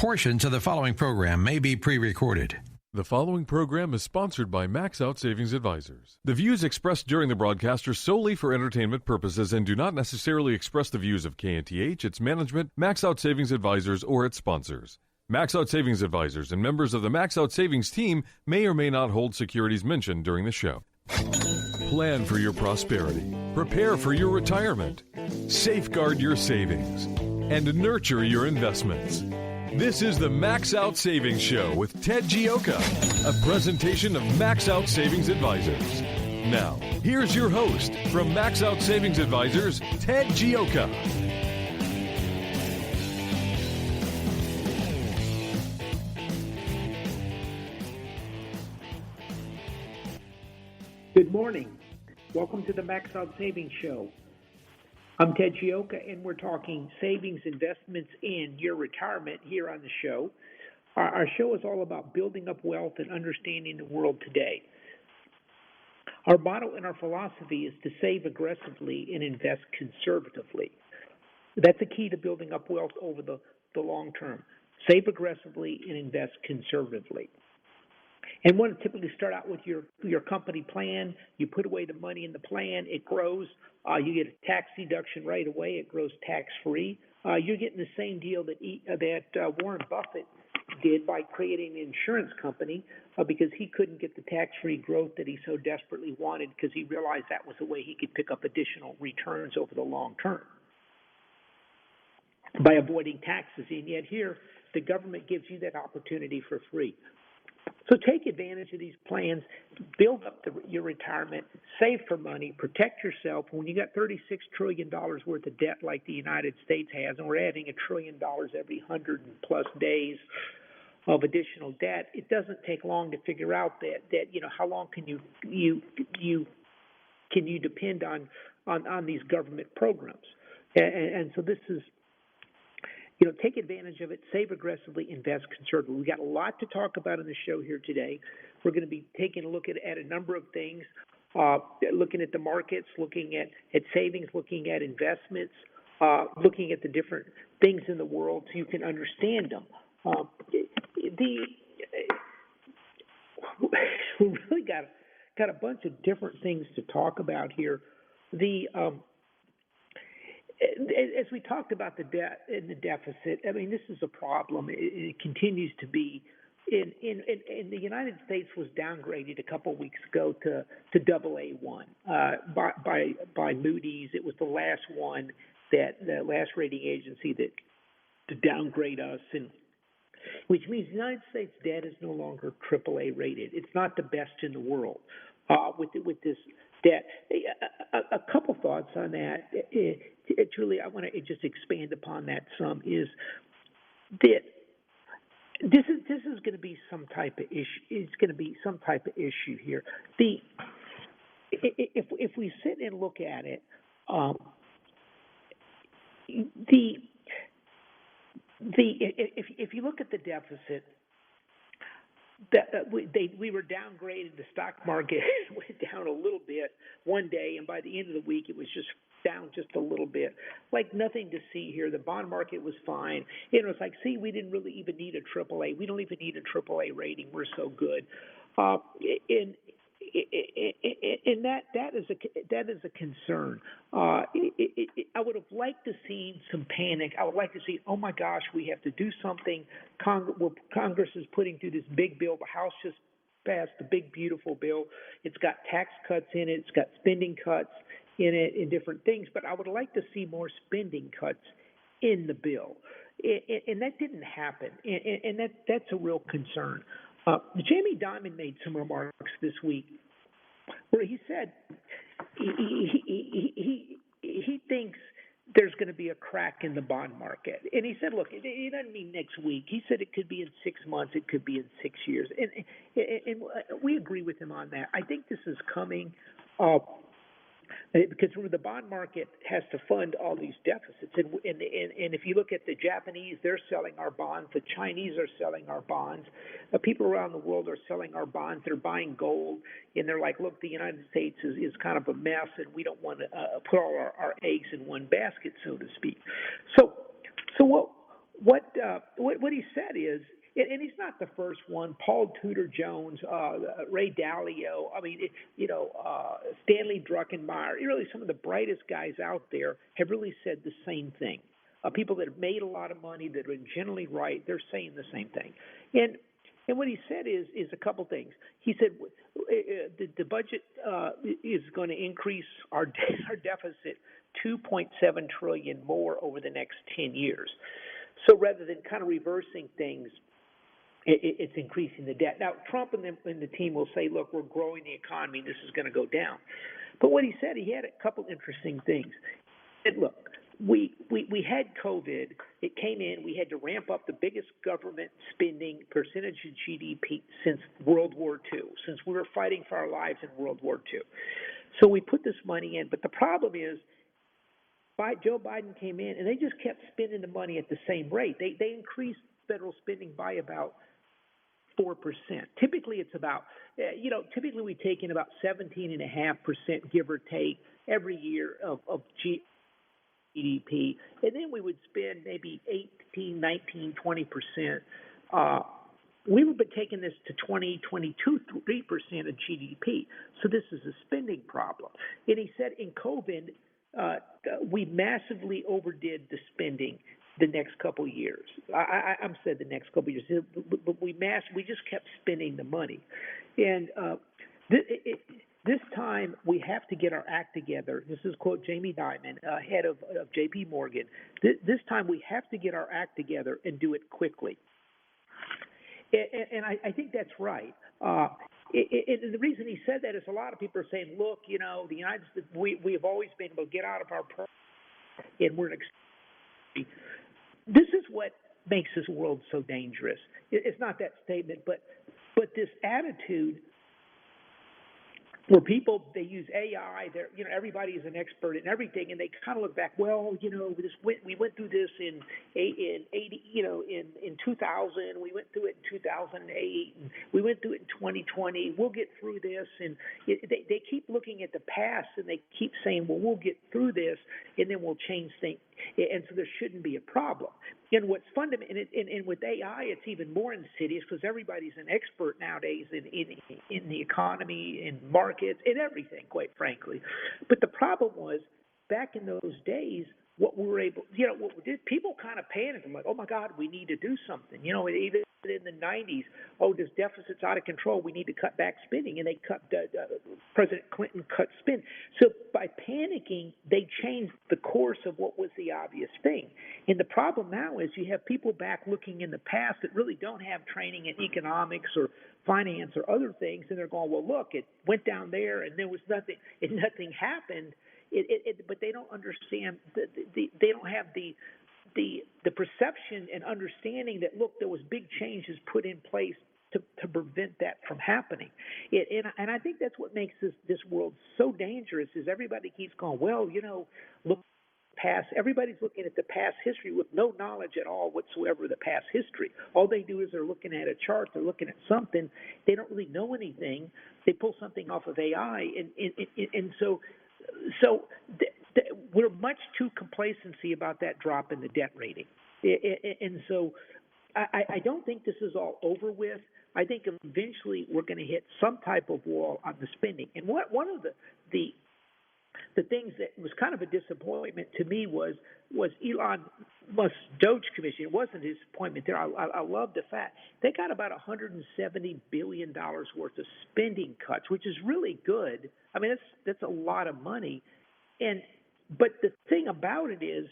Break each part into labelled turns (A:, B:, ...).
A: Portions of the following program may be pre-recorded.
B: The following program is sponsored by Max Out Savings Advisors. The views expressed during the broadcast are solely for entertainment purposes and do not necessarily express the views of KNTH, its management, Max Out Savings Advisors, or its sponsors. Max Out Savings Advisors and members of the Max Out Savings team may or may not hold securities mentioned during the show. Plan for your prosperity, prepare for your retirement, safeguard your savings, and nurture your investments. This is the Max Out Savings Show with Ted Gioka, a presentation of Max Out Savings Advisors. Now, here's your host from Max Out Savings Advisors, Ted Gioka.
C: Good morning. Welcome to the Max Out Savings Show. I'm Ted Gioka, and we're talking savings, investments, and your retirement here on the show. Our show is all about building up wealth and understanding the world today. Our motto and our philosophy is to save aggressively and invest conservatively. That's the key to building up wealth over the long term. Save aggressively and invest conservatively. And want to typically start out with your company plan. You put away the money in the plan, it grows. You get a tax deduction right away. It grows tax-free. You're getting the same deal that Warren Buffett did by creating an insurance company because he couldn't get the tax-free growth that he so desperately wanted because he realized that was the way he could pick up additional returns over the long term by avoiding taxes. And yet here, the government gives you that opportunity for free. So take advantage of these plans, build up your retirement, save for money, protect yourself. When you got $36 trillion worth of debt like the United States has, and we're adding $1 trillion every 100+ days of additional debt, it doesn't take long to figure out that how long can you depend on these government programs, and so this is. Take advantage of it, save aggressively, invest conservatively. We got a lot to talk about in the show here today. We're going to be taking a look at a number of things, looking at the markets, looking at savings, looking at investments, looking at the different things in the world so you can understand them. We really got a bunch of different things to talk about here. As we talked about the debt and the deficit, I mean, this is a problem. It continues to be. In the United States was downgraded a couple of weeks ago to AA1 by Moody's. It was the last one, the last rating agency to downgrade us, and which means the United States debt is no longer AAA rated. It's not the best in the world with this debt. A couple thoughts on that. Truly, I want to just expand upon that some. Is that this is going to be some type of issue? It's going to be some type of issue here. If we sit and look at it, if you look at the deficit. We were downgraded. The stock market went down a little bit one day, and by the end of the week, it was just down just a little bit. Like nothing to see here. The bond market was fine. It was like, see, we didn't really even need a AAA. We don't even need a AAA rating. We're so good. And that is a concern. I would have liked to see some panic. I would like to see, oh my gosh, we have to do something. Congress is putting through this big bill. The House just passed the big beautiful bill. It's got tax cuts in it. It's got spending cuts in it and different things. But I would like to see more spending cuts in the bill, and that didn't happen. And that's a real concern. Jamie Dimon made some remarks this week where he said he thinks there's going to be a crack in the bond market. And he said, look, it doesn't mean next week. He said it could be in 6 months. It could be in 6 years. And we agree with him on that. I think this is coming because the bond market has to fund all these deficits. And if you look at the Japanese, they're selling our bonds. The Chinese are selling our bonds. People around the world are selling our bonds. They're buying gold. And they're like, look, the United States is kind of a mess, and we don't want to put all our eggs in one basket, so to speak. So what he said is, and he's not the first one. Paul Tudor Jones, Ray Dalio. I mean, Stanley Druckenmiller. Really, some of the brightest guys out there have really said the same thing. People that have made a lot of money, that are generally right, they're saying the same thing. And what he said is a couple things. He said the budget is going to increase our deficit 2.7 trillion more over the next 10 years. So rather than kind of reversing things, it's increasing the debt. Now, Trump and the team will say, look, we're growing the economy, this is going to go down. But what he said, he had a couple interesting things. He said, look, we had COVID. It came in. We had to ramp up the biggest government spending percentage of GDP since World War II, since we were fighting for our lives in World War II. So we put this money in. But the problem is, Joe Biden came in, and they just kept spending the money at the same rate. They increased federal spending by about 4%. Typically, it's about, typically we take in about 17.5%, give or take, every year of GDP, and then we would spend maybe 18, 19, 20%. We would be taking this to 20, 22, 3% of GDP. So this is a spending problem. And he said in COVID, we massively overdid the spending the next couple of years. I'm said the next couple of years, but we just kept spending the money. And this time we have to get our act together. This is quote Jamie Dimon, head of J.P. Morgan. This time we have to get our act together and do it quickly. And I think that's right. And the reason he said that is a lot of people are saying, look, the United States, we have always been able to get out of our problem, and we're this is what makes this world so dangerous. It's not that statement, but this attitude where people, they use AI, everybody is an expert in everything, and they kind of look back, well, we went through this in 2000, we went through it in 2008, and we went through it in 2020. We'll get through this, and they keep looking at the past, and they keep saying, well, we'll get through this, and then we'll change things, and so there shouldn't be a problem. And what's fundamental, and with AI, it's even more insidious because everybody's an expert nowadays in the economy, in markets, in everything, quite frankly. But the problem was, back in those days, what we were able, what we did, people kind of panicked. I'm like, oh my God, we need to do something. Even in the 90s, this deficit's out of control. We need to cut back spending, and they cut. President Clinton cut spend. So by panicking, they changed the course of what was the obvious thing. And the problem now is you have people back looking in the past that really don't have training in economics or finance or other things, and they're going, well, look, it went down there, and there was nothing, and nothing happened. But they don't understand. They don't have the perception and understanding that, look, there was big changes put in place to prevent that from happening. And I think that's what makes this world so dangerous is everybody keeps going, well, look past. Everybody's looking at the past history with no knowledge at all whatsoever of the past history. All they do is they're looking at a chart, they're looking at something. They don't really know anything. They pull something off of AI, and so we're much too complacency about that drop in the debt rating. And so I don't think this is all over with. I think eventually we're going to hit some type of wall on the spending. And one of the things that was kind of a disappointment to me was Elon Musk's Doge Commission. It wasn't a disappointment there. I love the fact they got about $170 billion worth of spending cuts, which is really good. I mean, that's a lot of money. But the thing about it is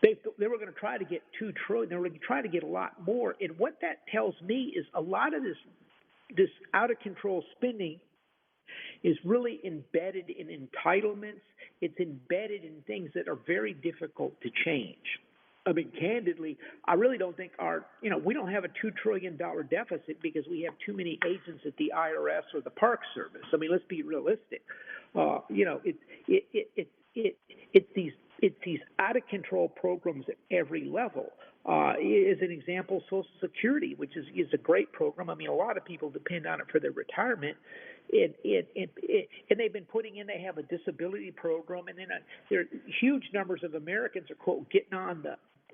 C: they were going to try to get $2 trillion. They were going to try to get a lot more. And what that tells me is a lot of this out of control spending is really embedded in entitlements. It's embedded in things that are very difficult to change. I mean, candidly, I really don't think we don't have a $2 trillion deficit because we have too many agents at the IRS or the Park Service. I mean, let's be realistic. It's these out of control programs at every level. As an example, Social Security, which is a great program. I mean, a lot of people depend on it for their retirement. And they've been putting in, they have a disability program, and then there are huge numbers of Americans are, quote, getting on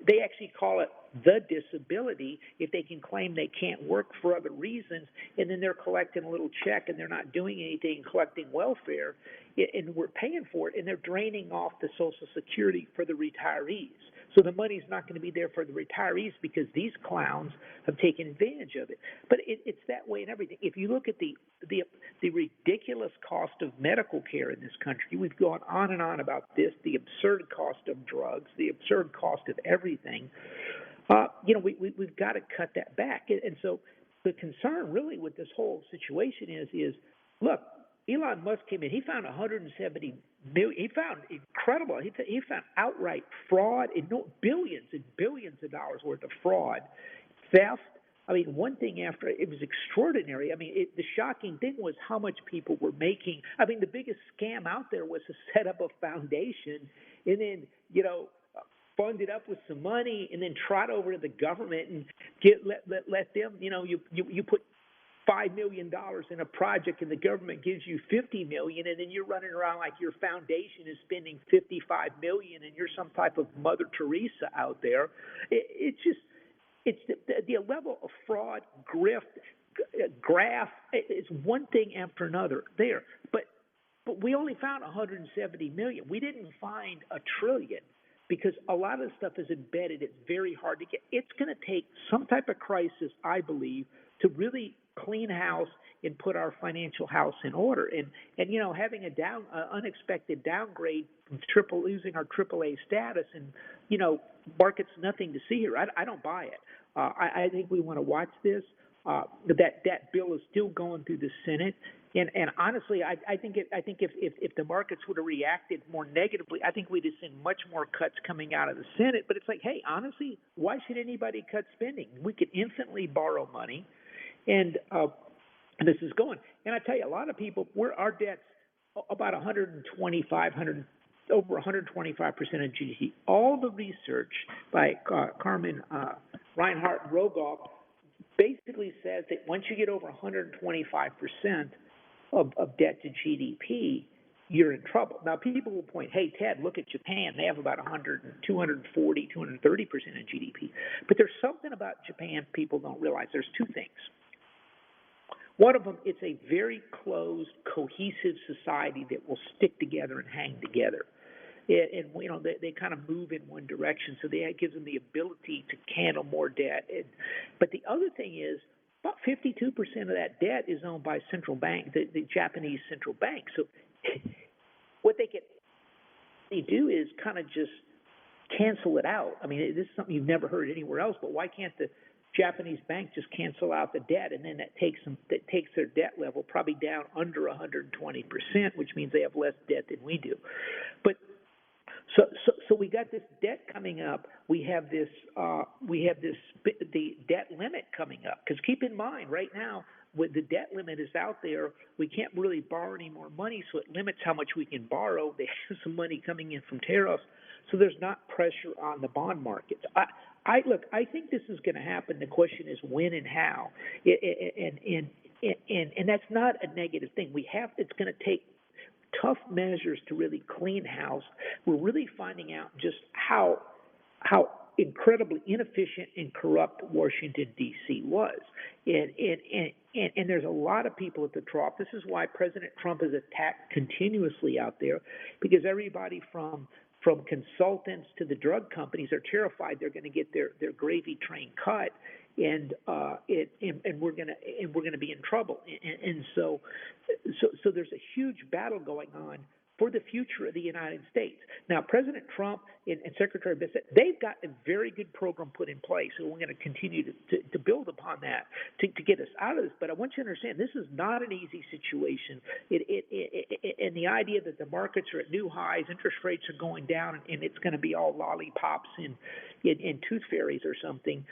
C: they actually call it the disability if they can claim they can't work for other reasons, and then they're collecting a little check and they're not doing anything, collecting welfare, and we're paying for it, and they're draining off the Social Security for the retirees. So the money's not going to be there for the retirees because these clowns have taken advantage of it. But it's that way in everything. If you look at the ridiculous cost of medical care in this country, we've gone on and on about this, the absurd cost of drugs, the absurd cost of everything. We've got to cut that back. And so the concern really with this whole situation is look, Elon Musk came in. He found 170 million. He found incredible. He found outright fraud, billions and billions of dollars worth of fraud, theft. I mean, one thing after it was extraordinary. I mean, the shocking thing was how much people were making. I mean, the biggest scam out there was to set up a foundation and then, fund it up with some money and then trot over to the government and let them. You put $5 million in a project and the government gives you $50 million, and then you're running around like your foundation is spending $55 million and you're some type of Mother Teresa out there. It's the level of fraud, grift, graft. It's one thing after another there. But we only found 170 million. We didn't find $1 trillion. Because a lot of the stuff is embedded. It's very hard to get. It's going to take some type of crisis, I believe, to really clean house and put our financial house in order. And having an unexpected downgrade from losing our AAA status and, market's nothing to see here. I don't buy it. I think we want to watch this. That bill is still going through the Senate. And honestly, I think if the markets would have reacted more negatively, I think we'd have seen much more cuts coming out of the Senate. But it's like, hey, honestly, why should anybody cut spending? We could infinitely borrow money, and this is going. And I tell you, a lot of people, our debt's about over 125% of GDP. All the research by Carmen Reinhart Rogoff basically says that once you get over 125% of debt to GDP, you're in trouble. Now, people will point, hey, Ted, look at Japan. They have about 240, 230% of GDP. But there's something about Japan people don't realize. There's two things. One of them, it's a very closed, cohesive society that will stick together and hang together. And they kind of move in one direction, so that gives them the ability to handle more debt. But the other thing is, about 52% of that debt is owned by central bank, the Japanese central bank. So what they do is kind of just cancel it out. I mean, this is something you've never heard anywhere else. But why can't the Japanese bank just cancel out the debt, and then that takes their debt level probably down under 120%, which means they have less debt than we do. But so we got this debt coming up. We have the debt limit coming up. Because keep in mind, right now, when the debt limit is out there, we can't really borrow any more money, so it limits how much we can borrow. They have some money coming in from tariffs, so there's not pressure on the bond markets. I think this is going to happen. The question is when and how, and that's not a negative thing. It's going to take tough measures to really clean house. We're really finding out just how incredibly inefficient and corrupt Washington, D.C. was. And there's a lot of people at the top. This is why President Trump is attacked continuously out there, because everybody from consultants to the drug companies are terrified they're going to get their gravy train cut, and we're going to be in trouble. And so there's a huge battle going on for the future of the United States. Now, President Trump and Secretary Bissett, they've got a very good program put in place, and we're going to continue to build upon that to get us out of this. But I want you to understand, this is not an easy situation. And the idea that the markets are at new highs, interest rates are going down, and it's going to be all lollipops and tooth fairies or something,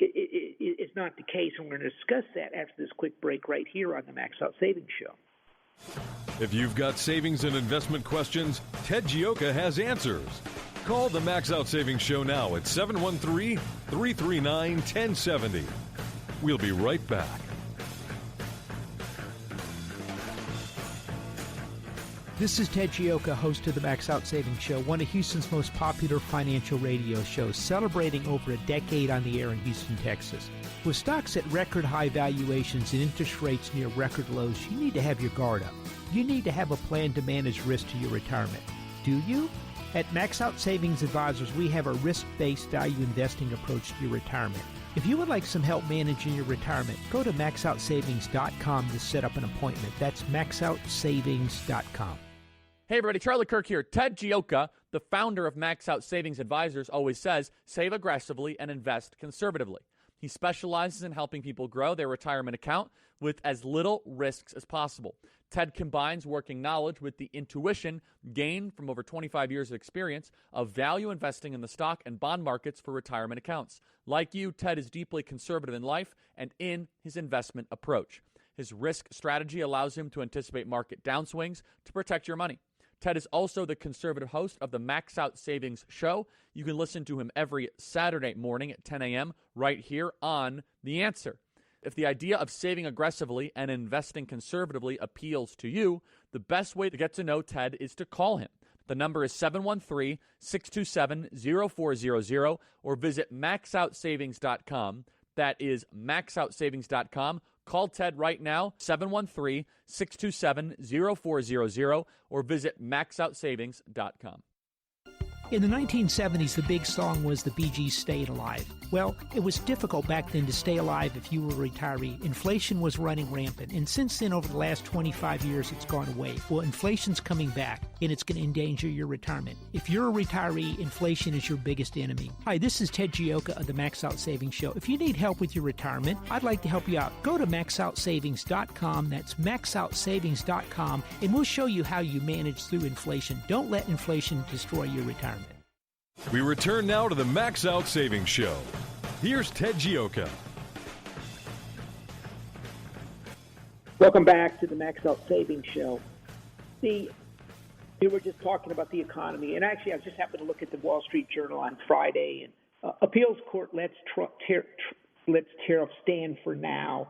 C: is not the case. And we're going to discuss that after this quick break right here on the Max Out Savings Show.
B: If you've got savings and investment questions, Ted Gioka has answers. Call the Max Out Savings Show now at 713-339-1070. We'll be right back.
D: This is Ted Gioka, host of the Max Out Savings Show, one of Houston's most popular financial radio shows, celebrating over a decade on the air in Houston, Texas. With stocks at record high valuations and interest rates near record lows, you need to have your guard up. You need to have a plan to manage risk to your retirement. Do you? At Max Out Savings Advisors, we have a risk-based value investing approach to your retirement. If you would like some help managing your retirement, go to maxoutsavings.com to set up an appointment. That's maxoutsavings.com.
E: Hey everybody, Charlie Kirk here. Ted Gioka, the founder of Max Out Savings Advisors, always says, save aggressively and invest conservatively. He specializes in helping people grow their retirement account with as little risks as possible. Ted combines working knowledge with the intuition gained from over 25 years of experience of value investing in the stock and bond markets for retirement accounts. Like you, Ted is deeply conservative in life and in his investment approach. His risk strategy allows him to anticipate market downswings to protect your money. Ted is also the conservative host of the Max Out Savings Show. You can listen to him every Saturday morning at 10 a.m. right here on The Answer. If the idea of saving aggressively and investing conservatively appeals to you, the best way to get to know Ted is to call him. The number is 713-627-0400 or visit maxoutsavings.com. That is maxoutsavings.com. Call Ted right now, 713-627-0400 or visit maxoutsavings.com.
D: In the 1970s, the big song was the Bee Gees' Staying Alive. Well, it was difficult back then to stay alive if you were a retiree. Inflation was running rampant, and since then, over the last 25 years, it's gone away. Well, inflation's coming back, and it's going to endanger your retirement. If you're a retiree, inflation is your biggest enemy. Hi, this is Ted Gioka of the Max Out Savings Show. If you need help with your retirement, I'd like to help you out. Go to maxoutsavings.com. That's maxoutsavings.com, and we'll show you how you manage through inflation. Don't let inflation destroy your retirement.
B: We return now to the Max Out Savings Show. Here's Ted Gioka.
C: Welcome back to the Max Out Savings Show. We were just talking about the economy, and actually I just happened to look at the Wall Street Journal on Friday, and appeals court lets tariffs stand for now.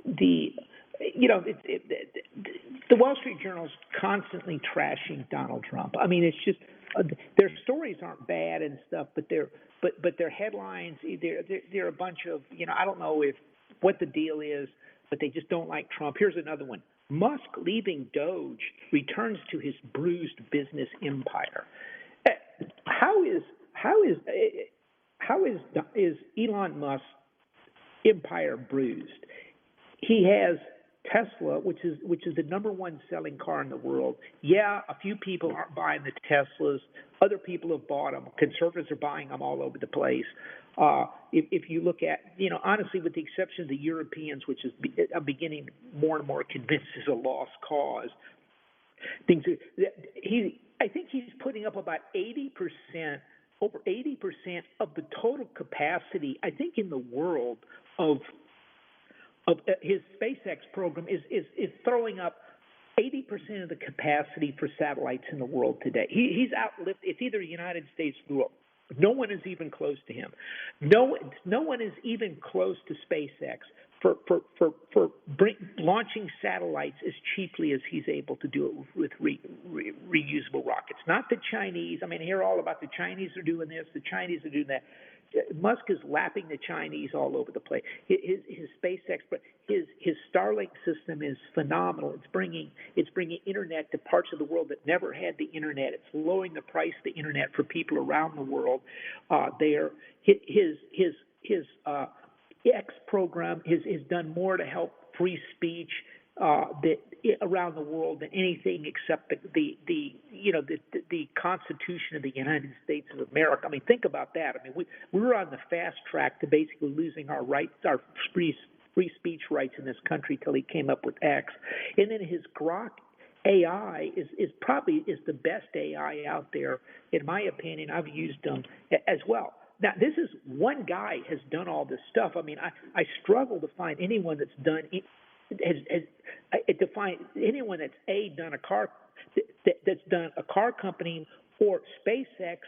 C: The Wall Street Journal is constantly trashing Donald Trump. I mean, it's just their stories aren't bad and stuff, but their headlines, they're a bunch of, I don't know what the deal is, but they just don't like Trump. Here's another one. Musk leaving Doge returns to his bruised business empire. How is Elon Musk's empire bruised? He has Tesla, which is the number one selling car in the world. Yeah, a few people aren't buying the Teslas. Other people have bought them. Conservatives are buying them all over the place. If you look at, honestly, with the exception of the Europeans, which is I'm beginning more and more convinced is a lost cause. I think he's putting up about 80%, over 80% of the total capacity, I think, in the world of his SpaceX program is throwing up 80% of the capacity for satellites in the world today. He's outlived. It's either the United States or the world. No one is even close to him. No one is even close to SpaceX for launching satellites as cheaply as he's able to do it with reusable rockets. Not the Chinese. I mean, I hear all about the Chinese are doing this, the Chinese are doing that. Musk is lapping the Chinese all over the place. His SpaceX, but his Starlink system is phenomenal. It's bringing internet to parts of the world that never had the internet. It's lowering the price of the internet for people around the world. His X program has done more to help free speech around the world than anything except the Constitution of the United States of America. I mean, think about that. I mean, we were on the fast track to basically losing our rights, our free speech rights in this country till he came up with X. And then his Grok AI is probably the best AI out there, in my opinion. I've used them as well. Now, this is one guy has done all this stuff. I mean, I struggle to find anyone that's done to find anyone that's done a car that's done a car company or SpaceX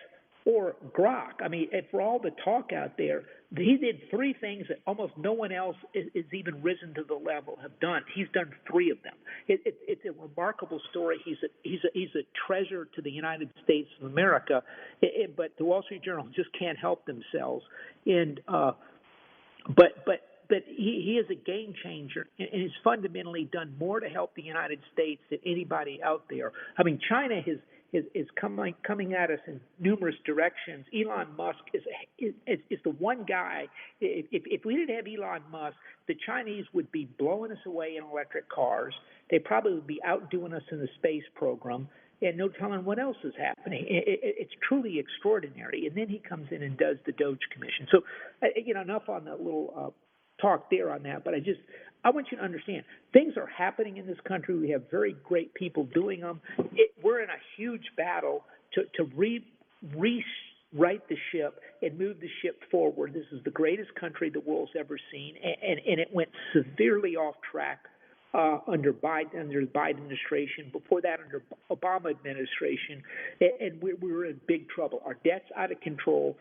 C: or Grok. I mean, and for all the talk out there, he did three things that almost no one else is even risen to the level have done. He's done three of them. It's a remarkable story. He's a treasure to the United States of America, but the Wall Street Journal just can't help themselves. And but he is a game changer, and he's fundamentally done more to help the United States than anybody out there. I mean, China is coming at us in numerous directions. Elon Musk is the one guy. If we didn't have Elon Musk, the Chinese would be blowing us away in electric cars. They probably would be outdoing us in the space program, and no telling what else is happening. It's truly extraordinary. And then he comes in and does the Doge Commission. So, enough on that little talk there on that. But I want you to understand, things are happening in this country. We have very great people doing them. We're in a huge battle to rewrite the ship and move the ship forward. This is the greatest country the world's ever seen, and it went severely off track under the Biden administration. Before that, under Obama administration, and we were in big trouble. Our debt's out of control.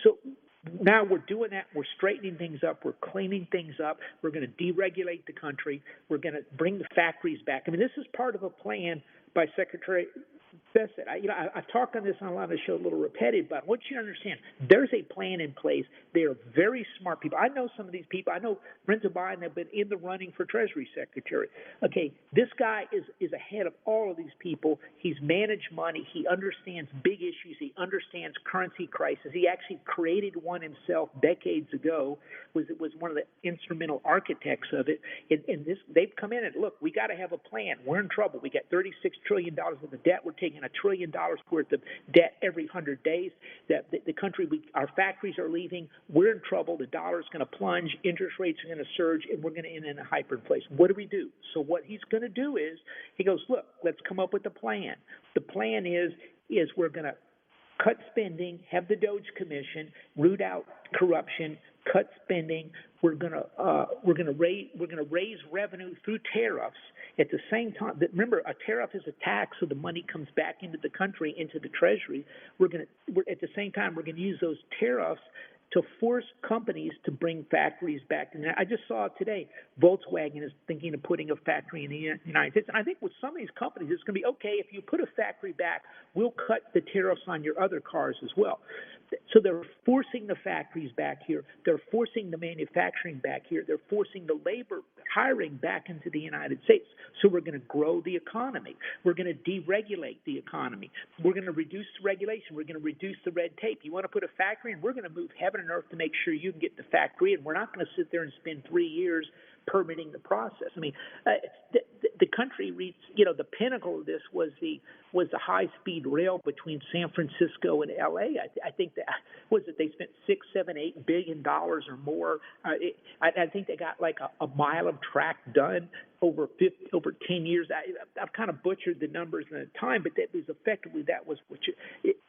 C: So now we're doing that. We're straightening things up. We're cleaning things up. We're going to deregulate the country. We're going to bring the factories back. I mean, this is part of a plan by Secretary Bessent. I've talked on this on a lot of the show, a little repetitive, but I want you to understand there's a plan in place. They are very smart people. I know some of these people. I know friends of mine have been in the running for Treasury Secretary. Okay, this guy is ahead of all of these people. He's managed money. He understands big issues. He understands currency crisis. He actually created one himself decades ago. Was one of the instrumental architects of it. And they've come in and look, we got to have a plan. We're in trouble. We got $36 trillion worth of debt. We're taking $1 trillion worth of debt every 100 days. That the country, our factories are leaving. We're in trouble. The dollar's going to plunge. Interest rates are going to surge, and we're going to end in a hyperinflation. What do we do? So what he's going to do is he goes, look, let's come up with a plan. The plan is we're going to cut spending, have the Doge Commission, root out corruption, cut spending. We're going to raise revenue through tariffs. At the same time, remember, a tariff is a tax, so the money comes back into the country, into the Treasury. At the same time, we're going to use those tariffs to force companies to bring factories back. And I just saw today, Volkswagen is thinking of putting a factory in the United States. And I think with some of these companies, it's going to be, okay, if you put a factory back, we'll cut the tariffs on your other cars as well. So they're forcing the factories back here. They're forcing the manufacturing back here. They're forcing the labor hiring back into the United States. So we're going to grow the economy. We're going to deregulate the economy. We're going to reduce the regulation. We're going to reduce the red tape. You want to put a factory in? We're going to move heaven and earth to make sure you can get the factory in. We're not going to sit there and spend 3 years permitting the process. I mean, the country reached, the pinnacle of this was the high-speed rail between San Francisco and L.A. I think that they spent $6, $7, $8 billion or more. I think they got like a mile of track done over 10 years. I've kind of butchered the numbers in the time, but that was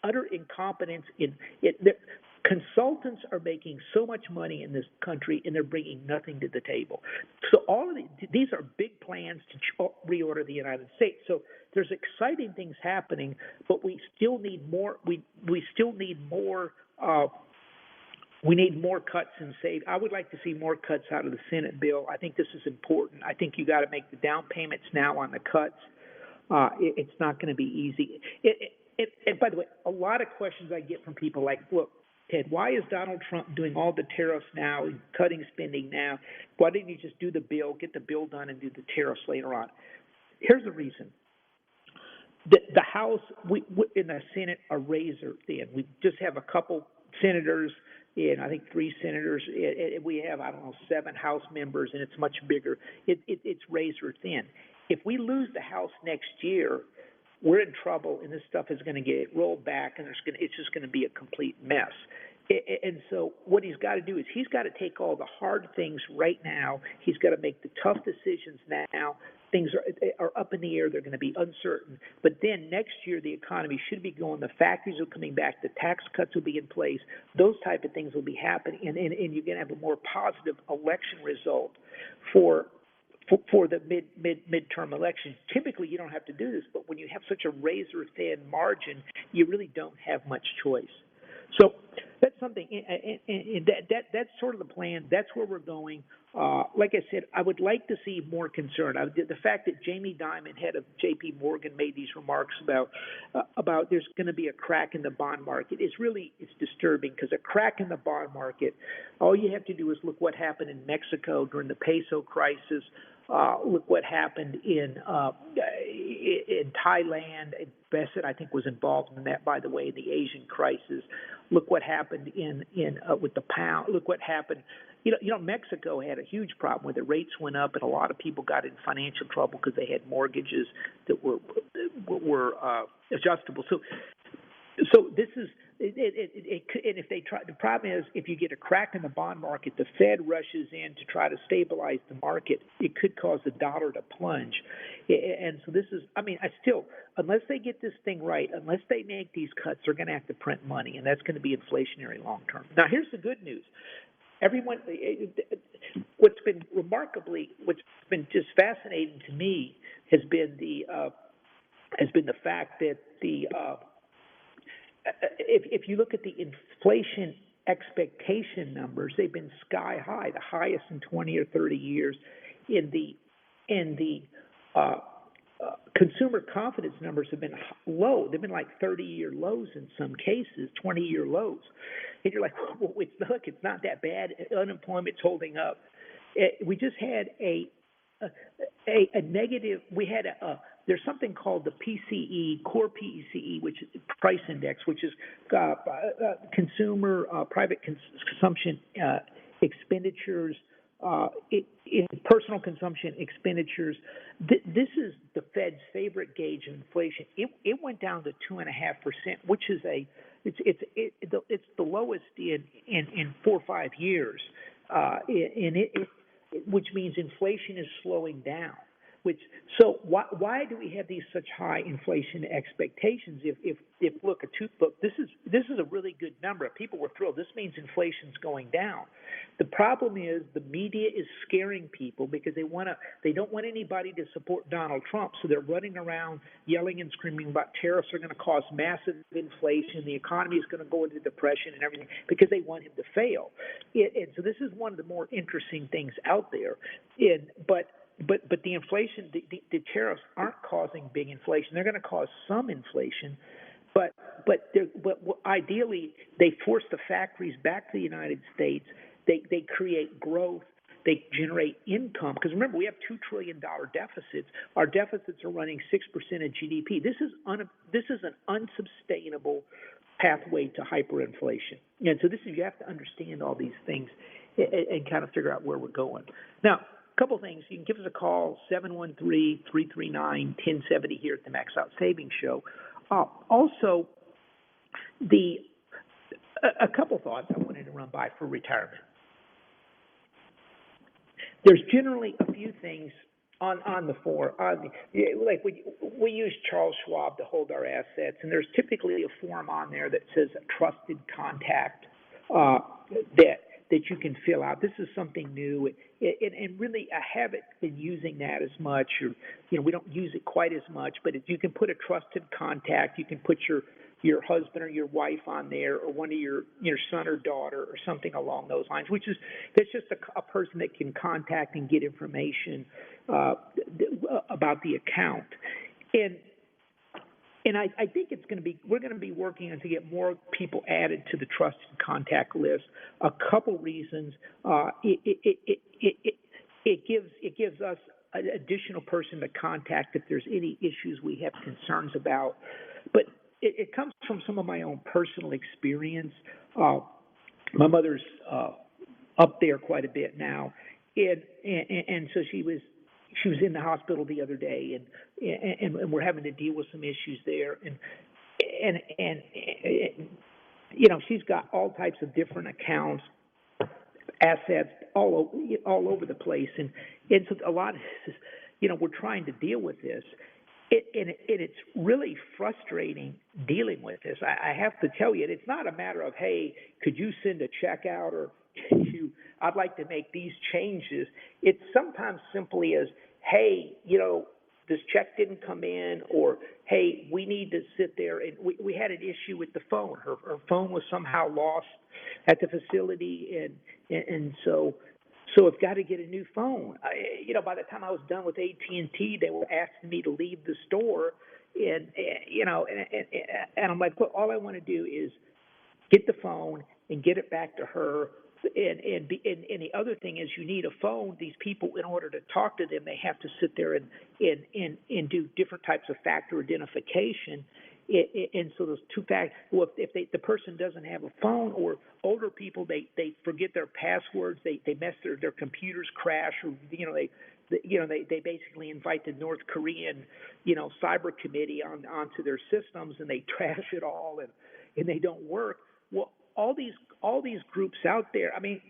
C: utter incompetence in it. Consultants are making so much money in this country, and they're bringing nothing to the table. So all of these are big plans to reorder the United States. So there's exciting things happening, but we still need more. We still need more. We need more cuts and save. I would like to see more cuts out of the Senate bill. I think this is important. I think you got to make the down payments now on the cuts. It's not going to be easy. And by the way, a lot of questions I get from people like, look, Ted, why is Donald Trump doing all the tariffs now and cutting spending now? Why didn't he just do the bill, get the bill done, and do the tariffs later on? Here's the reason. The House and the Senate are razor thin. We just have a couple senators and I think 3 senators. We have, 7 House members, and it's much bigger. It's razor thin. If we lose the House next year, we're in trouble, and this stuff is going to get rolled back, and it's just going to be a complete mess. And so what he's got to do is he's got to take all the hard things right now. He's got to make the tough decisions now. Things are up in the air. They're going to be uncertain. But then next year, the economy should be going. The factories are coming back. The tax cuts will be in place. Those type of things will be happening, and you're going to have a more positive election result for the midterm election. Typically, you don't have to do this, but when you have such a razor-thin margin, you really don't have much choice. So That's something, and that's sort of the plan. That's where we're going. Like I said, I would like to see more concern. The fact that Jamie Dimon, head of J.P. Morgan, made these remarks about there's going to be a crack in the bond market it's disturbing, because a crack in the bond market, all you have to do is look what happened in Mexico during the peso crisis. Look what happened in Thailand. Bassett, I think, was involved in that, by the way, in the Asian crisis. Look what happened with the pound. Look what happened. Mexico had a huge problem where the rates went up, and a lot of people got in financial trouble because they had mortgages that were adjustable. So this is and if they try, the problem is if you get a crack in the bond market, the Fed rushes in to try to stabilize the market. It could cause the dollar to plunge, and so this is. I mean, unless they get this thing right, unless they make these cuts, they're going to have to print money, and that's going to be inflationary long term. Now, here's the good news. What's been just fascinating to me has been the fact that if you look at the inflation expectation numbers, they've been sky high, the highest in 20 or 30 years. In the consumer confidence numbers have been low. They've been like 30-year lows in some cases, 20-year lows. And you're like, well, it's not that bad. Unemployment's holding up. We just had a negative. There's something called the PCE, core PCE, which is price index, which is consumer private consumption expenditures, in personal consumption expenditures. This is the Fed's favorite gauge of inflation. It went down to 2.5%, which is it's the lowest in 4 or 5 years, which means inflation is slowing down. So why do we have these such high inflation expectations? If this is a really good number. People were thrilled. This means inflation's going down. The problem is the media is scaring people because they don't want anybody to support Donald Trump, so they're running around yelling and screaming about tariffs are going to cause massive inflation, the economy is going to go into depression and everything because they want him to fail. And so this is one of the more interesting things out there. But the inflation, the tariffs aren't causing big inflation. They're going to cause some inflation, but ideally they force the factories back to the United States. They create growth. They generate income. Because remember, we have $2 trillion deficits. Our deficits are running 6% of GDP. This is an unsustainable pathway to hyperinflation. And so you have to understand all these things and kind of figure out where we're going. Now, couple things. You can give us a call, 713-339-1070 here at the Max Out Savings Show. Also, a couple thoughts I wanted to run by for retirement. There's generally a few things on the form. Like we use Charles Schwab to hold our assets, and there's typically a form on there that says a trusted contact that you can fill out. This is something new, and really I haven't been using that as much, or we don't use it quite as much. But if you can put a trusted contact, you can put your husband or your wife on there, or one of your son or daughter, or something along those lines. That's just a person that can contact and get information about the account. And I think we're going to be working on to get more people added to the trusted contact list. A couple reasons. It gives us an additional person to contact if there's any issues we have concerns about. But it comes from some of my own personal experience. My mother's up there quite a bit now, and so she was in the hospital the other day, and we're having to deal with some issues there, and she's got all types of different accounts, assets all over the place, and so a lot of this is, we're trying to deal with this. And it's really frustrating dealing with this. I have to tell you, it's not a matter of, hey, could you send a check out, or I'd like to make these changes. It's sometimes simply as, hey, this check didn't come in, or hey, we need to sit there. And we had an issue with the phone. Her phone was somehow lost at the facility, and so I've got to get a new phone. By the time I was done with AT&T, they were asking me to leave the store, and I'm like, look, all I want to do is get the phone and get it back to her. And the other thing is, you need a phone. These people, in order to talk to them, they have to sit there and do different types of factor identification. And so those two factors. Well, if the person doesn't have a phone, or older people, they forget their passwords. They mess their computers crash, or they basically invite the North Korean cyber committee onto their systems, and they trash it all, and they don't work. Well, all these groups out there. I mean,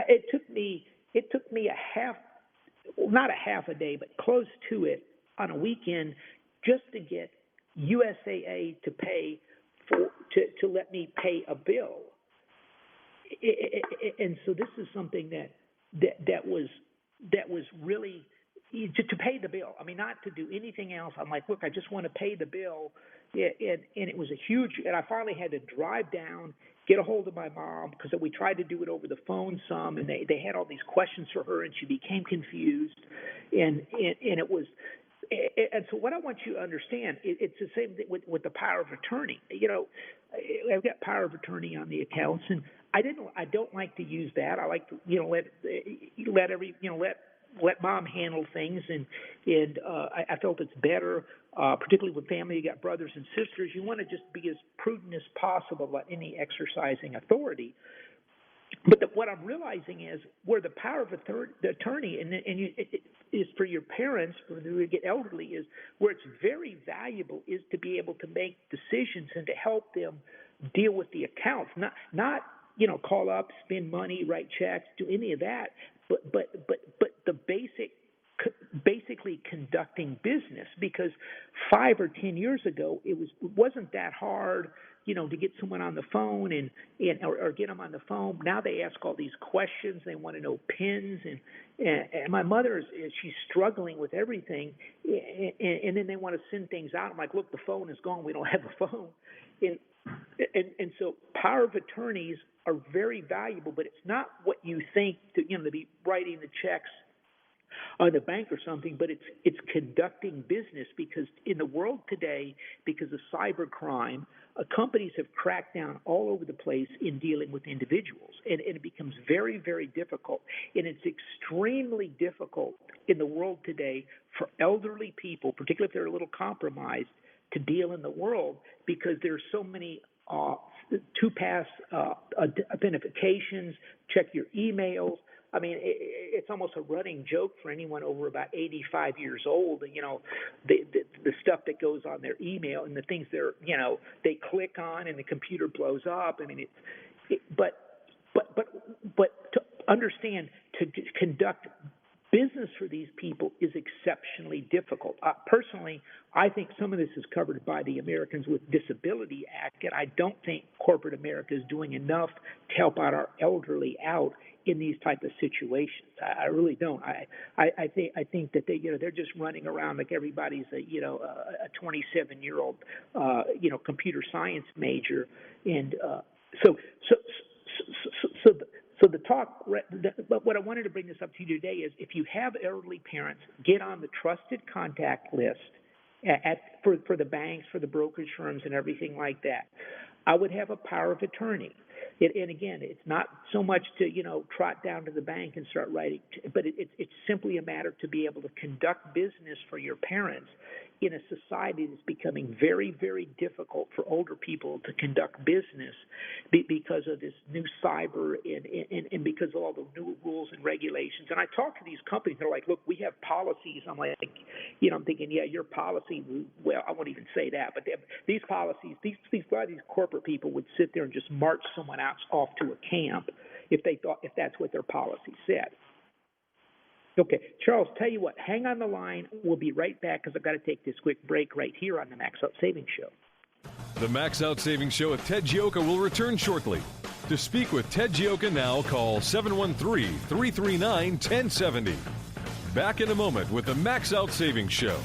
C: it took me not a half a day, but close to it on a weekend just to get USAA to pay to let me pay a bill. And so this is something that was really to pay the bill. I mean, not to do anything else. I'm like, look, I just want to pay the bill. And it was a huge, and I finally had to drive down, get a hold of my mom, because we tried to do it over the phone some, and they had all these questions for her, and she became confused, and it was, and so what I want you to understand, it's the same thing with the power of attorney. I've got power of attorney on the accounts, and I don't like to use that. I like to let mom handle things, and I felt it's better, particularly with family. You got brothers and sisters. You want to just be as prudent as possible about any exercising authority. But what I'm realizing is where the power of the attorney is for your parents, when they get elderly, is where it's very valuable is to be able to make decisions and to help them deal with the accounts, not call up, spend money, write checks, do any of that, but the basically conducting business, because 5 or 10 years ago it wasn't that hard, to get someone on the phone or get them on the phone. Now they ask all these questions. They want to know pins, and my mother she's struggling with everything, and then they want to send things out. I'm like, look, the phone is gone. We don't have a phone, and so power of attorneys are very valuable, but it's not what you think to be writing the checks on the bank or something, but it's conducting business, because in the world today, because of cybercrime, companies have cracked down all over the place in dealing with individuals, and it becomes very, very difficult. And it's extremely difficult in the world today for elderly people, particularly if they're a little compromised, to deal in the world, because there's so many two-pass authentications, check your emails. I mean, it's almost a running joke for anyone over about 85 years old. The stuff that goes on their email and the things they click on and the computer blows up. I mean, but to understand, to conduct business for these people is exceptionally difficult. Personally, I think some of this is covered by the Americans with Disability Act, and I don't think corporate America is doing enough to help out our elderly out in these type of situations. I really don't. I think that they're just running around like everybody's a 27-year-old computer science major, and so the talk. But what I wanted to bring this up to you today is, if you have elderly parents, get on the trusted contact list for the banks, for the brokerage firms, and everything like that. I would have a power of attorney. And again, it's not so much to trot down to the bank and start writing, but it's simply a matter to be able to conduct business for your parents in a society that's becoming very, very difficult for older people to conduct business because of this new cyber and because of all the new rules and regulations. And I talk to these companies, they're like, look, we have policies. I'm like, I'm thinking, yeah, your policy, well, I won't even say that, but these policies, these corporate people would sit there and just march someone off to a camp if that's what their policy said. Okay, Charles, tell you what, hang on the line. We'll be right back because I've got to take this quick break right here on the Max Out Savings Show.
B: The Max Out Savings Show with Ted Gioka will return shortly. To speak with Ted Gioka now, call 713-339-1070. Back in a moment with the Max Out Savings Show.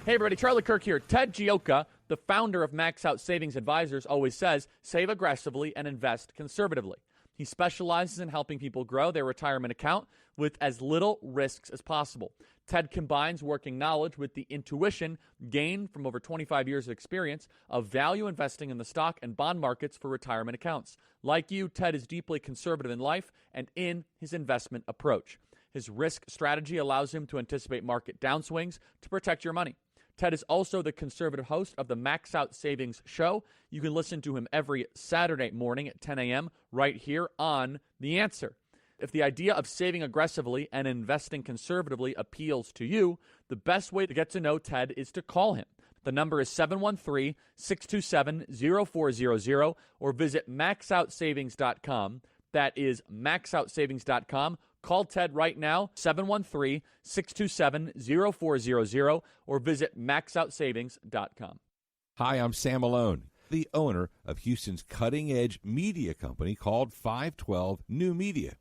E: Hey, everybody, Charlie Kirk here. Ted Gioka, the founder of Max Out Savings Advisors, always says, save aggressively and invest conservatively. He specializes in helping people grow their retirement account with as little risks as possible. Ted combines working knowledge with the intuition gained from over 25 years of experience of value investing in the stock and bond markets for retirement accounts. Like you, Ted is deeply conservative in life and in his investment approach. His risk strategy allows him to anticipate market downswings to protect your money. Ted is also the conservative host of the Max Out Savings Show. You can listen to him every Saturday morning at 10 a.m. right here on The Answer. If the idea of saving aggressively and investing conservatively appeals to you, the best way to get to know Ted is to call him. The number is 713-627-0400 or visit maxoutsavings.com. That is maxoutsavings.com. Call Ted right now, 713-627-0400 or visit maxoutsavings.com.
F: Hi, I'm Sam Malone, the owner of Houston's cutting-edge media company called 512 New Media.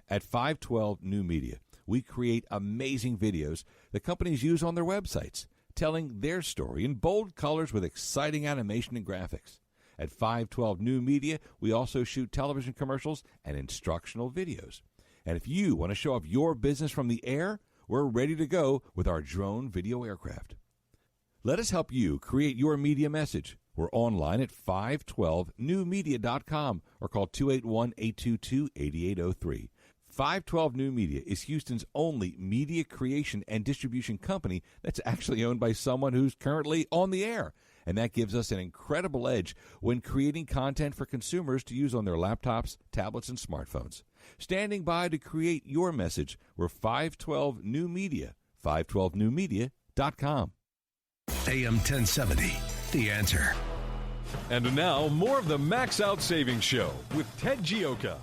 F: At 512 New Media, we create amazing videos that companies use on their websites, telling their story in bold colors with exciting animation and graphics. At 512 New Media, we also shoot television commercials and instructional videos. And if you want to show off your business from the air, we're ready to go with our drone video aircraft. Let us help you create your media message. We're online at 512newmedia.com or call 281-822-8803. 512 New Media is Houston's only media creation and distribution company that's actually owned by someone who's currently on the air. And that gives us an incredible edge when creating content for consumers to use on their laptops, tablets, and smartphones. Standing by to create your message, we're 512 New Media, 512newmedia.com.
A: AM 1070, The Answer.
B: And now, more of the Max Out Savings Show with Ted Gioka.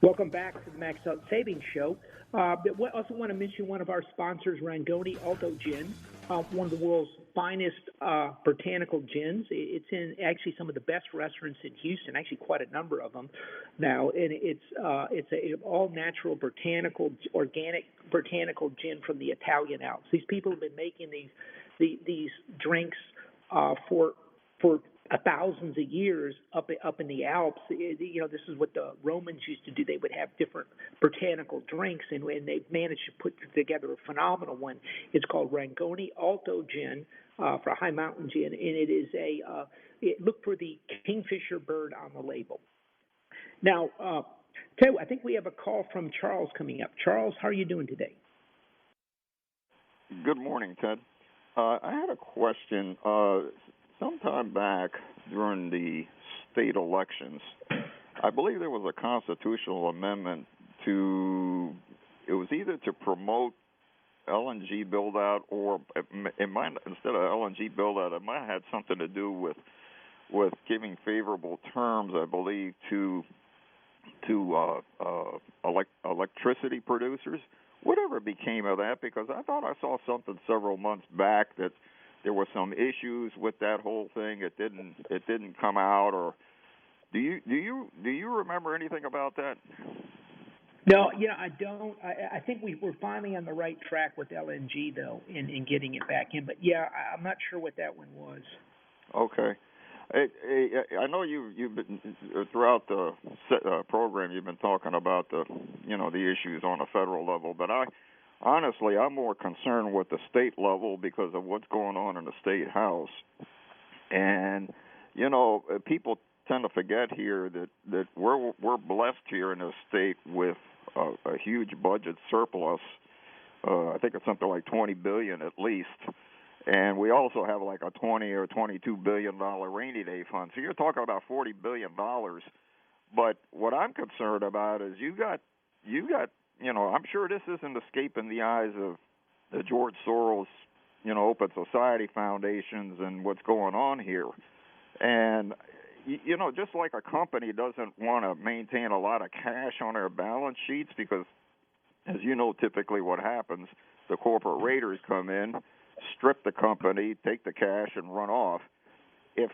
C: Welcome back to the Max Out Savings Show. I also want to mention one of our sponsors, Rangoni Alto Gin, one of the world's finest botanical gins. It's in actually some of the best restaurants in Houston, actually quite a number of them now. And it's a all-natural botanical, organic botanical gin from the Italian Alps. These people have been making these drinks for thousands of years up in the Alps. You know, this is what the Romans used to do. They would have different botanical drinks, and they've managed to put together a phenomenal one. It's called Rangoni Alto Gin for High Mountain Gin, and it is look for the kingfisher bird on the label. Now, Ted, I think we have a call from Charles coming up. Charles, how are you doing today?
G: Good morning, Ted. I had a question. Sometime back during the state elections, I believe there was a constitutional amendment it was either to promote LNG build-out or it might, instead of LNG build-out, it might have had something to do with giving favorable terms, I believe, to electricity producers. Whatever became of that, because I thought I saw something several months back that there were some issues with that whole thing. It didn't come out. Or do you remember anything about that?
C: No, I don't. I think we're finally on the right track with LNG though, in getting it back in. But yeah, I'm not sure what that one was. Okay.
G: I know you've been throughout the program. You've been talking about the issues on a federal level, but honestly, I'm more concerned with the state level because of what's going on in the state house. And, people tend to forget here that we're blessed here in this state with a huge budget surplus. I think it's something like $20 billion at least. And we also have like a $20 or $22 billion rainy day fund. So you're talking about $40 billion. But what I'm concerned about is you got I'm sure this isn't escaping the eyes of the George Soros, Open Society Foundations and what's going on here. And, just like a company doesn't want to maintain a lot of cash on their balance sheets because, as you know, typically what happens, the corporate raiders come in, strip the company, take the cash, and run off. If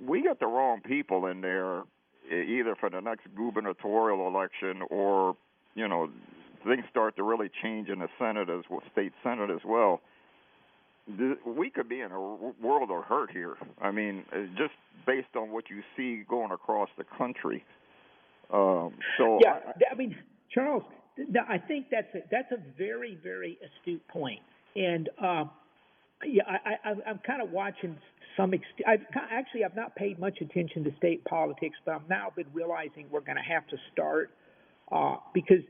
G: we get the wrong people in there, either for the next gubernatorial election or things start to really change in the Senate as well, state Senate as well, we could be in a world of hurt here. I mean, just based on what you see going across the country.
C: I mean, Charles, I think that's a very, very astute point. And I'm kind of watching some. I've not paid much attention to state politics, but I've now been realizing we're going to have to start because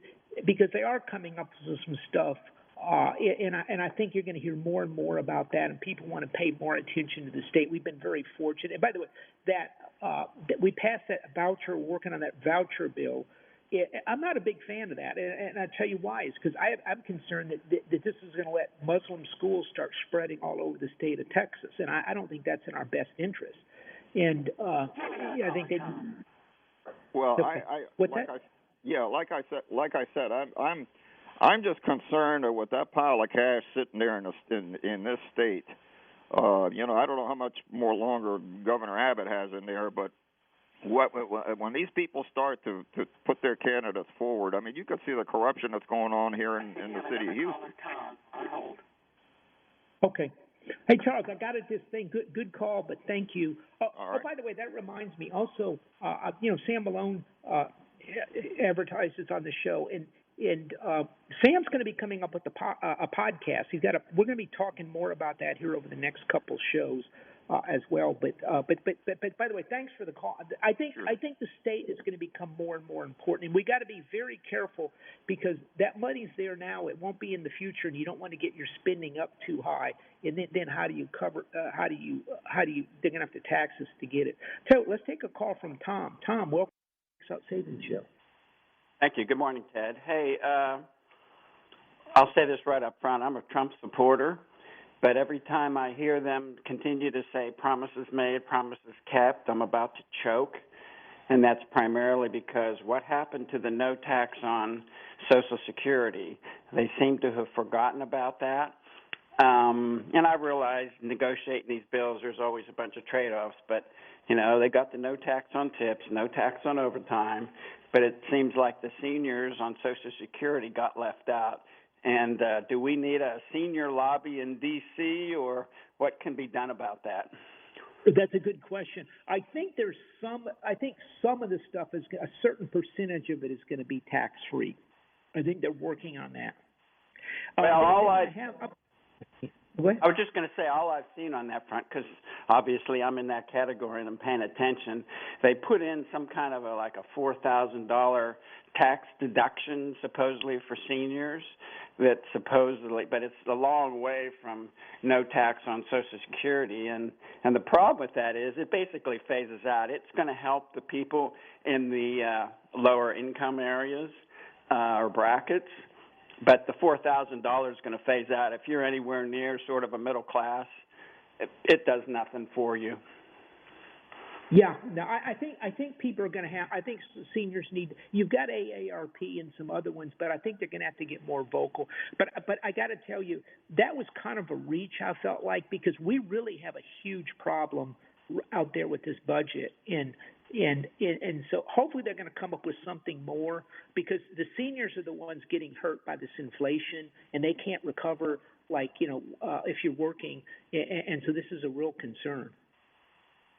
C: they are coming up with some stuff. And I think you're going to hear more and more about that, and people want to pay more attention to the state. We've been very fortunate. And by the way, that we passed that voucher, working on that voucher bill. I'm not a big fan of that, and I'll tell you why. It's because I'm concerned that this is going to let Muslim schools start spreading all over the state of Texas, and I don't think that's in our best interest. And I think they.
G: Well, like I said, I'm just concerned with that pile of cash sitting there in this state. I don't know how much more longer Governor Abbott has in there, but when these people start to put their candidates forward, I mean, you can see the corruption that's going on here in the city of Houston.
C: Okay. Hey, Charles, I got it. This thing. Good call, but thank you.
G: Right.
C: By the way, that reminds me. Also, Sam Malone advertises on the show, and Sam's going to be coming up with a podcast. We're going to be talking more about that here over the next couple shows as well. But by the way, thanks for the call. I think the state is going to become more and more important, and we got to be very careful because that money's there now. It won't be in the future, and you don't want to get your spending up too high. And then how do you cover? How do you? They're going to have to tax us to get it. So let's take a call from Tom. Tom, welcome to the Max Out Savings Show.
H: Thank you. Good morning, Ted. Hey, I'll say this right up front. I'm a Trump supporter, but every time I hear them continue to say promises made, promises kept, I'm about to choke. And that's primarily because what happened to the no tax on Social Security? They seem to have forgotten about that. And I realize negotiating these bills, there's always a bunch of trade-offs, but, they got the no tax on tips, no tax on overtime, but it seems like the seniors on Social Security got left out. And do we need a senior lobby in D.C., or what can be done about that?
C: That's a good question. I think some of the stuff is a certain percentage of it is going to be tax-free. I think they're working on that.
H: Well, I was just going to say all I've seen on that front, because obviously I'm in that category and I'm paying attention, they put in some kind of a $4,000 tax deduction supposedly for seniors that supposedly, but it's a long way from no tax on Social Security. And the problem with that is it basically phases out. It's going to help the people in the lower income areas or brackets. But the $4,000 is going to phase out. If you're anywhere near sort of a middle class, it does nothing for you.
C: Yeah, no, I think people are going to have. I think seniors need. You've got AARP and some other ones, but I think they're going to have to get more vocal. But I got to tell you, that was kind of a reach. I felt like because we really have a huge problem out there with this budget, and so hopefully they're going to come up with something more, because the seniors are the ones getting hurt by this inflation, and they can't recover if you're working, and so this is a real concern.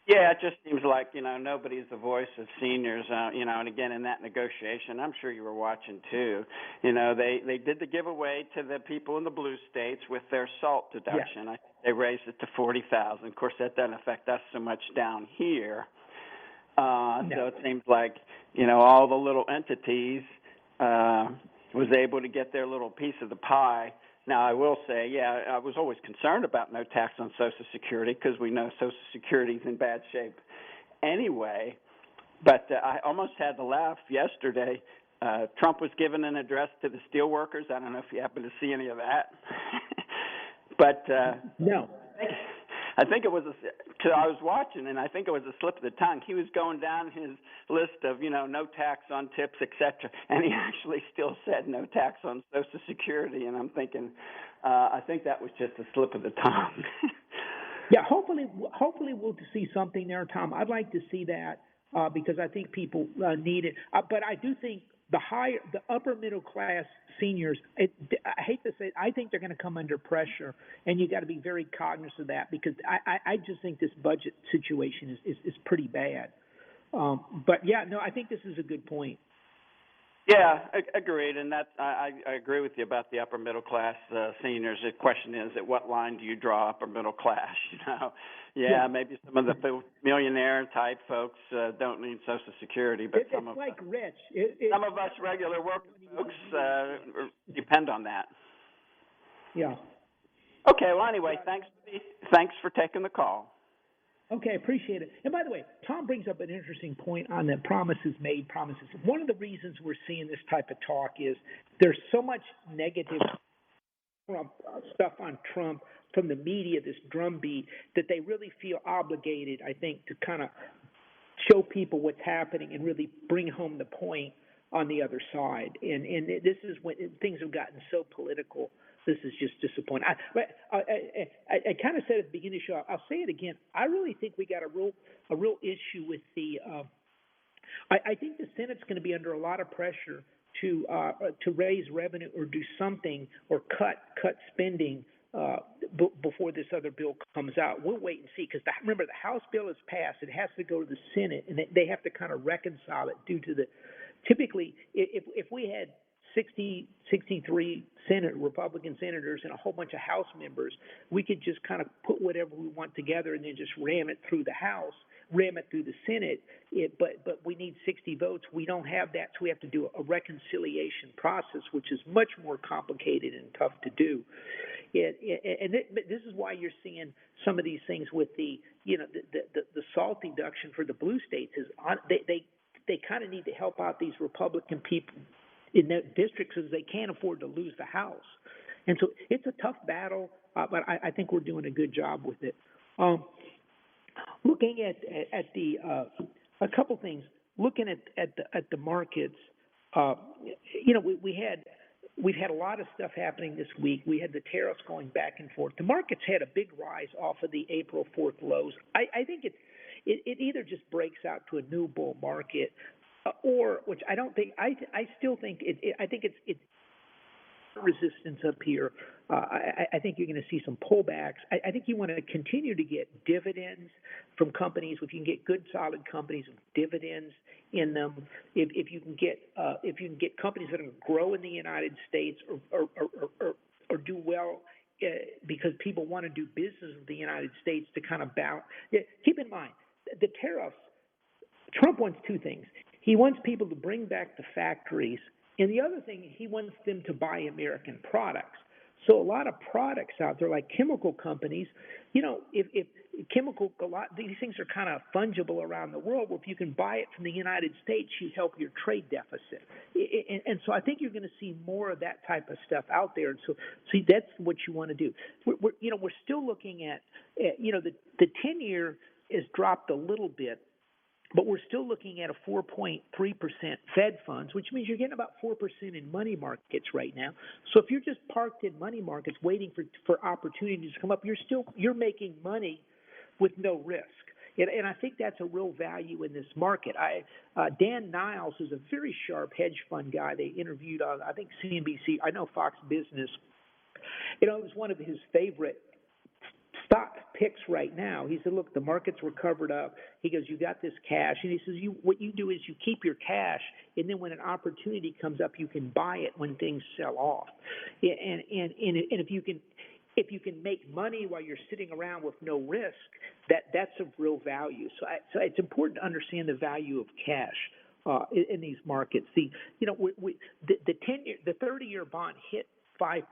H: Yeah, it just seems like, nobody's the voice of seniors, and again, in that negotiation, I'm sure you were watching too, they did the giveaway to the people in the blue states with their SALT deduction. Yeah. They raised it to $40,000. Of course, that doesn't affect us so much down here. No. So it seems like, all the little entities was able to get their little piece of the pie. Now, I will say, I was always concerned about no tax on Social Security because we know Social Security is in bad shape anyway. But I almost had to laugh yesterday. Trump was giving an address to the steelworkers. I don't know if you happen to see any of that. But
C: no.
H: I think it was I was watching, and I think it was a slip of the tongue. He was going down his list of, no tax on tips, etc., and he actually still said no tax on Social Security. And I'm thinking, I think that was just a slip of the tongue.
C: Yeah, hopefully we'll see something there, Tom. I'd like to see that because I think people need it. But I do think the upper middle class seniors. I hate to say it, I think they're going to come under pressure, and you got to be very cognizant of that because I just think this budget situation is pretty bad. But yeah, no, I think this is a good point.
H: Yeah, agreed, and that I agree with you about the upper middle class seniors. The question is, at what line do you draw upper middle class? Maybe some of the millionaire type folks don't need Social Security, but
C: it's like rich.
H: Some of us regular working folks depend on that.
C: Yeah.
H: Okay. Well, anyway, thanks for taking the call.
C: Okay, appreciate it. And by the way, Tom brings up an interesting point on the promises made, promises. One of the reasons we're seeing this type of talk is there's so much negative stuff on Trump from the media, this drumbeat, that they really feel obligated, I think, to kind of show people what's happening and really bring home the point on the other side. And this is when things have gotten so political. This is just disappointing. I kind of said at the beginning of the show, I'll say it again. I really think we got a real issue with the I think the Senate's going to be under a lot of pressure to raise revenue or do something or cut spending before this other bill comes out. We'll wait and see because remember the House bill is passed. It has to go to the Senate, and they have to kind of reconcile it due to the typically if we had 63 Republican senators and a whole bunch of House members, we could just kind of put whatever we want together and then just ram it through the House, ram it through the Senate. But we need 60 votes. We don't have that, so we have to do a reconciliation process, which is much more complicated and tough to do. This is why you're seeing some of these things with the SALT deduction for the blue states is they kind of need to help out these Republican people in their districts because they can't afford to lose the House. And so it's a tough battle, but I think we're doing a good job with it. Looking at the a couple things, looking at the markets, we've had a lot of stuff happening this week. We had the tariffs going back and forth. The markets had a big rise off of the April 4th lows. I think it either just breaks out to a new bull market, or which I don't think. I still think I think it's resistance up here. I think you're going to see some pullbacks. I think you want to continue to get dividends from companies. If you can get good, solid companies with dividends in them, if you can get companies that are going to grow in the United States or do well because people want to do business with the United States to kind of balance. Keep in mind the tariffs. Trump wants two things. He wants people to bring back the factories, and the other thing, he wants them to buy American products. So a lot of products out there, like chemical companies, if these things are kind of fungible around the world. Well, if you can buy it from the United States, you help your trade deficit. And so I think you're going to see more of that type of stuff out there. And so, see, that's what you want to do. We're still looking at, the 10-year has dropped a little bit. But we're still looking at a 4.3% Fed funds, which means you're getting about 4% in money markets right now. So if you're just parked in money markets waiting for opportunities to come up, you're making money with no risk. And I think that's a real value in this market. Dan Niles is a very sharp hedge fund guy. They interviewed on, I think, CNBC. I know Fox Business. It was one of his favorite stock picks right now. He said, look, the markets were covered up. He goes, you got this cash. And he says, what you do is you keep your cash, and then when an opportunity comes up, you can buy it when things sell off. And if you can make money while you're sitting around with no risk, that's of real value. So it's important to understand the value of cash in these markets. The 30-year bond hit 5%,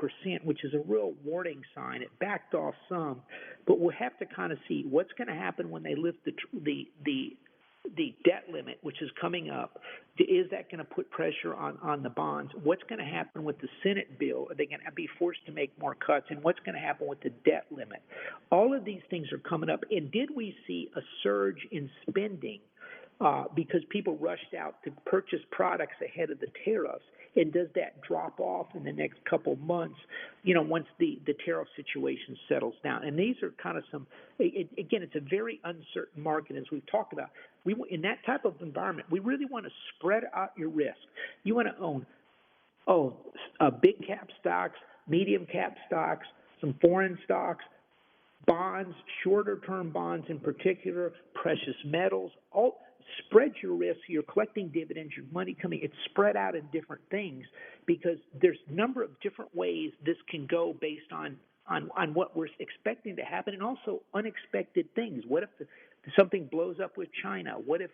C: which is a real warning sign. It backed off some, but we'll have to kind of see what's going to happen when they lift the debt limit, which is coming up. Is that going to put pressure on the bonds? What's going to happen with the Senate bill? Are they going to be forced to make more cuts? And what's going to happen with the debt limit? All of these things are coming up. And did we see a surge in spending because people rushed out to purchase products ahead of the tariffs. And does that drop off in the next couple months, once the tariff situation settles down? And these are kind of again, it's a very uncertain market, as we've talked about. In that type of environment, we really want to spread out your risk. You want to own big cap stocks, medium cap stocks, some foreign stocks, bonds, shorter term bonds in particular, precious metals, all. Spread your risk. You're collecting dividends, your money coming. It's spread out in different things because there's a number of different ways this can go based on what we're expecting to happen and also unexpected things. What if something blows up with China? What if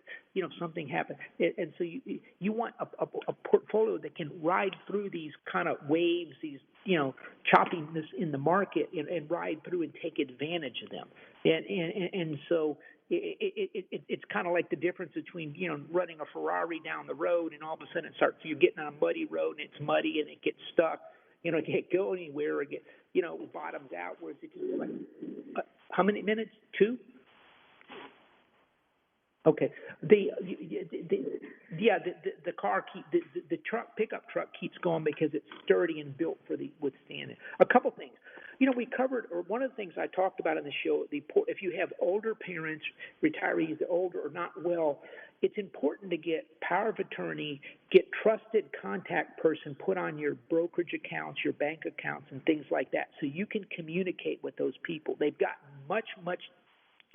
C: something happens? And so you want a portfolio that can ride through these kind of waves, these choppiness in the market, and ride through and take advantage of them. And so. It's kind of like the difference between running a Ferrari down the road and all of a sudden you're getting on a muddy road and it's muddy and it gets stuck. It can't go anywhere. It bottoms out. Whereas it just like how many minutes? 2. Okay. The car the pickup truck keeps going because it's sturdy and built for the withstand it. A couple things. We covered, or one of the things I talked about in the show, if you have older parents, retirees, older or not well, it's important to get power of attorney, get trusted contact person put on your brokerage accounts, your bank accounts, and things like that, so you can communicate with those people. They've gotten much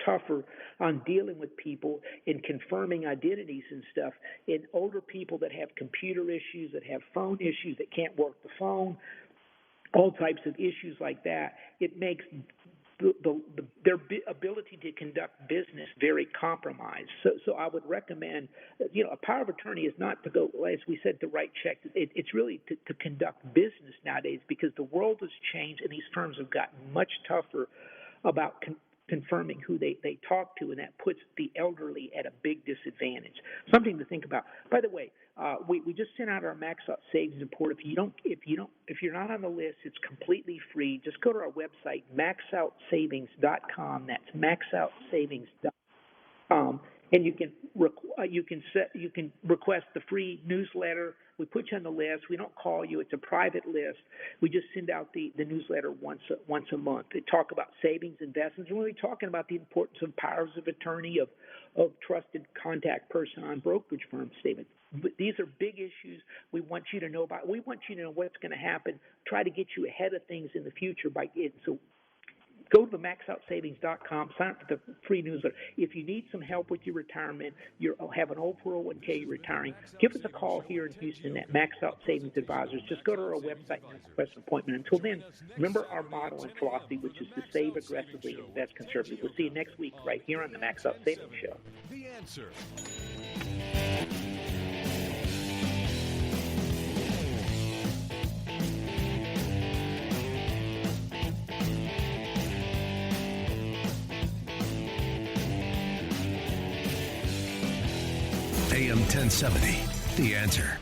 C: tougher on dealing with people and confirming identities and stuff. And older people that have computer issues, that have phone issues, that can't work the phone, all types of issues like that, it makes their ability to conduct business very compromised. So I would recommend, a power of attorney is not to go, as we said, to write checks. It's really to conduct business nowadays because the world has changed and these firms have gotten much tougher about confirming who they talk to, and that puts the elderly at a big disadvantage. Something to think about. By the way, we just sent out our Max Out Savings report. If you're not on the list, it's completely free. Just go to our website, maxoutsavings.com. That's maxoutsavings.com, and you can request the free newsletter. We put you on the list. We don't call you. It's a private list. We just send out the newsletter once a month. They talk about savings, investments, and we'll be talking about the importance of powers of attorney, of trusted contact person on brokerage firm statements. But these are big issues we want you to know about. We want you to know what's going to happen, try to get you ahead of things in the future by it. So go to maxoutsavings.com, sign up for the free newsletter. If you need some help with your retirement, you have an old 401k, you're retiring, give us a call here in Houston at Max Out Savings Advisors. Just go to our website and request an appointment. Until then, remember our motto and philosophy, which is to save aggressively and invest conservatively. We'll see you next week right here on the Max Out Savings Show.
A: The Answer. AM 1070, The Answer.